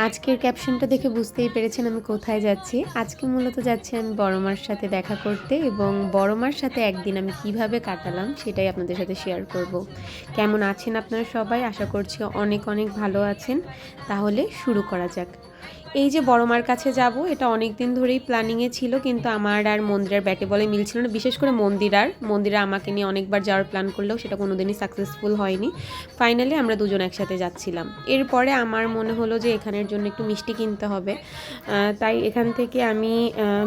আজকের ক্যাপশনটা দেখে বুঝতেই পেরেছেন আমি কোথায় যাচ্ছি। আজকে মূলত যাচ্ছি আমি বড় মার সাথে দেখা করতে, এবং বড় মার সাথে একদিন আমি কিভাবে কাটালাম সেটাই আপনাদের সাথে শেয়ার করব। কেমন আছেন আপনারা সবাই? আশা করছি অনেক অনেক ভালো আছেন। তাহলে শুরু করা যাক। এই যে বড় মার কাছে যাব, এটা অনেক দিন ধরেই প্ল্যানিংয়ে ছিল, কিন্তু আমার আর মন্দিরার ব্যাটে বলে মিলছিল না। বিশেষ করে মন্দিরা আমাকে নিয়ে অনেকবার যাওয়ার প্ল্যান করলেও সেটা কোনোদিনই সাকসেসফুল হয়নি। ফাইনালি আমরা দুজন একসাথে যাচ্ছিলাম। এরপরে আমার মনে হলো যে এখানের জন্য একটু মিষ্টি কিনতে হবে, তাই এখান থেকে আমি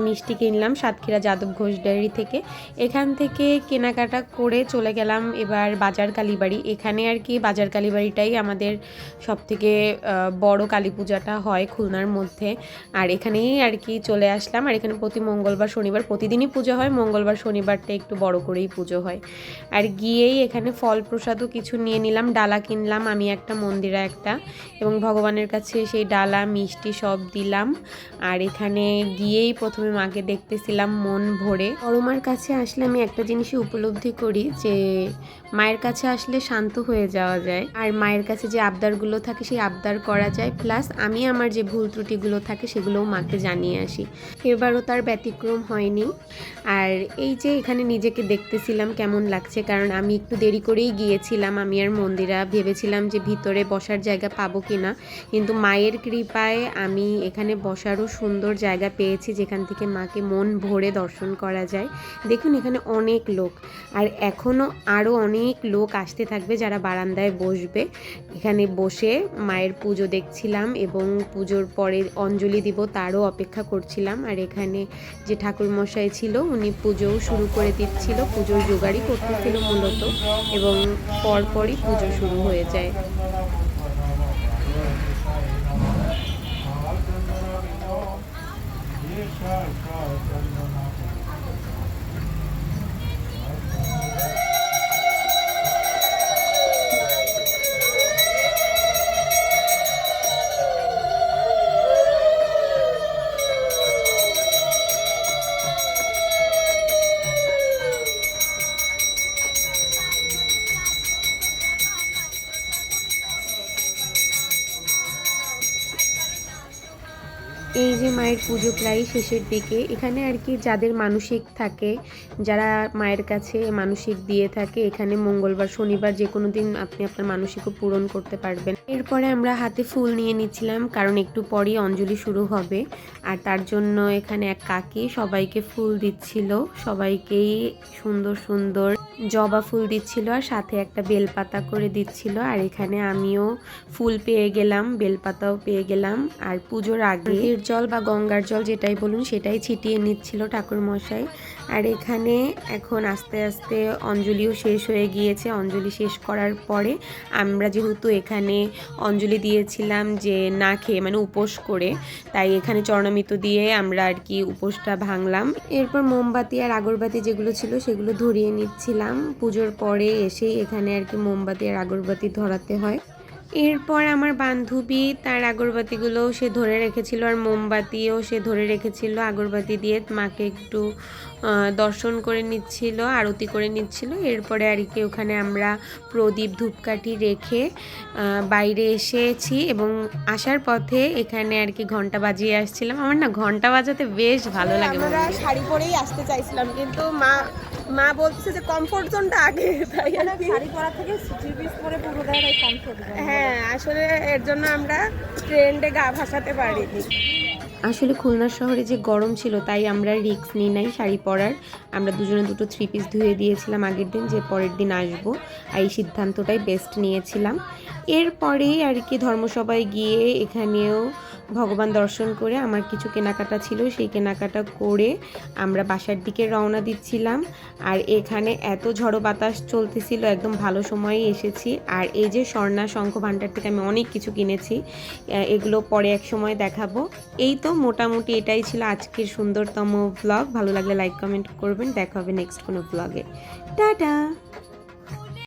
মিষ্টি কিনলাম সাতক্ষীরা যাদব ঘোষ ডায়েরি থেকে। এখান থেকে কেনাকাটা করে চলে গেলাম এবার বাজার কালীবাড়ি। এখানে আর কি বাজার কালীবাড়িটাই আমাদের সবথেকে বড় কালী পূজাটা হয় খুলনার মধ্যে। আর এখানেই আর কি চলে আসলাম। আর এখানে প্রতি মঙ্গলবার শনিবার প্রতিদিনই পুজো হয়, মঙ্গলবার শনিবারটা একটু বড় করেই পুজো হয়। আর গিয়েই এখানে ফল প্রসাদও কিছু নিয়ে নিলাম, ডালা কিনলাম আমি একটা, মন্দিরা একটা, এবং ভগবানের কাছে সেই ডালা মিষ্টি সব দিলাম। আর এখানে গিয়েই প্রথমে মাকে দেখতেছিলাম মন ভরে। বড় মার কাছে আসলে আমি একটা জিনিসই উপলব্ধি করি যে মায়ের কাছে আসলে শান্ত হয়ে যাওয়া যায়, আর মায়ের কাছে যে আবদারগুলো থাকে সেই আবদার করা যায়, প্লাস আমি আমার যে ভুল ত্রুটিগুলো থাকে সেগুলোও মাকে জানিয়ে আসি। এবারও তার ব্যতিক্রম হয়নি। আর এই যে এখানে নিজেকে দেখতেছিলাম কেমন লাগছে, কারণ আমি একটু দেরি করেই গিয়েছিলাম। আমি আর মন্দিরা ভেবেছিলাম যে ভিতরে বসার জায়গা পাবো কিনা, কিন্তু মায়ের কৃপায় আমি এখানে বসারও সুন্দর জায়গা পেয়েছি, যেখান থেকে মাকে মন ভরে দর্শন করা যায়। দেখুন এখানে অনেক লোক, আর এখনও আরও অনেক লোক আসতে থাকবে যারা বারান্দায় বসবে। এখানে বসে মায়ের পুজো দেখছিলাম, এবং পুজোর পরে অঞ্জলি দিব তারও অপেক্ষা করছিলাম। আর এখানে যে ঠাকুরমশাই ছিল উনি পুজোও শুরু করে দিচ্ছিল, পুজোর জোগাড়ই করতেছিল মূলত, এবং পরপরই পুজো শুরু হয়ে যায়। এই যে মায়ের পুজো প্রায় শেষের দিকে। এখানে আর কি যাদের মানসিক থাকে, যারা মায়ের কাছে মানসিক দিয়ে থাকে, এখানে মঙ্গলবার শনিবার যে কোনো দিন আপনি আপনার মানসিকও পূরণ করতে পারবেন। এরপরে আমরা হাতে ফুল নিয়ে নিচ্ছিলাম, কারণ একটু পরেই অঞ্জলি শুরু হবে। আর তার জন্য এখানে এক কাকি সবাইকে ফুল দিচ্ছিল, সবাইকেই সুন্দর সুন্দর জবা ফুল দিচ্ছিল, আর সাথে একটা বেলপাতা করে দিচ্ছিল। আর এখানে আমিও ফুল পেয়ে গেলাম, বেলপাতাও পেয়ে গেলাম। আর পুজোর আগে জল বা গঙ্গার জল যেটাই বলুন সেটাই ছিটিয়ে নিচ্ছিল ঠাকুরমশাই। আর এখানে এখন আস্তে আস্তে অঞ্জলিও শেষ হয়ে গিয়েছে। অঞ্জলি শেষ করার পরে আমরা যেহেতু এখানে অঞ্জলি দিয়েছিলাম যে না খেয়ে, মানে উপোস করে, তাই এখানে চরণামৃত দিয়ে আমরা আর কি উপোসটা ভাঙলাম। এরপর মোমবাতি আর আগরবাতি যেগুলো ছিল সেগুলো ধরিয়ে নিচ্ছিলাম। পুজোর পরে এসেই এখানে আর কি মোমবাতি আর আগরবাতি ধরাতে হয়। এরপর আমার বান্ধবী তার আগরবাতিগুলোও সে ধরে রেখেছিল, আর মোমবাতিও সে ধরে রেখেছিল। আগরবাতি দিয়ে মাকে একটু দর্শন করে নিচ্ছিল, আরতি করে নিচ্ছিল। এরপরে আর কি ওখানে আমরা প্রদীপ ধূপকাঠি রেখে বাইরে এসেছি, এবং আসার পথে এখানে আর কি ঘন্টা বাজিয়ে আসছিলাম। আমার না ঘন্টা বাজাতে বেশ ভালো লাগে। আমরা শাড়ি পরেই আসতে চাইছিলাম, কিন্তু মা বলছে যে কমফোর্ট জোনটা আগে, তাই শাড়ি পরা থেকে থ্রি পিস পরে পুরো দেয় কমফোর্ট জোন। হ্যাঁ, আসলে এর জন্য আমরা ট্রেন্ডে গা ভাসাতে পারিনি। আসলে খুলনা শহরে যে গরম ছিল তাই আমরা রিস্ক নিই নাই শাড়ি পরার। আমরা দুজনে দুটো থ্রি পিস ধুয়ে দিয়েছিলাম আগের দিন, যে পরের দিন আসবো, আর এই সিদ্ধান্তটাই বেস্ট নিয়েছিলাম। এরপরেই আর কি ধর্মসভায় গিয়ে এখানেও ভগবান দর্শন করে আমার কিছু কেনাকাটা ছিল, সেই কেনাকাটা করে আমরা বাসার দিকে রওনা দিচ্ছিলাম। আর এখানে এত ঝড়ো বাতাস চলতেছিল, একদম ভালো সময়ে এসেছি। আর এই যে স্বর্ণা শঙ্খ ভাণ্ডার থেকে আমি অনেক কিছু কিনেছি, এগুলো পরে এক সময় দেখাবো। এই তো মোটামুটি এটাই ছিল আজকের সুন্দরতম ব্লগ। ভালো লাগলে লাইক কমেন্ট করবেন। দেখা হবে নেক্সট কোনো ব্লগে। টাটা।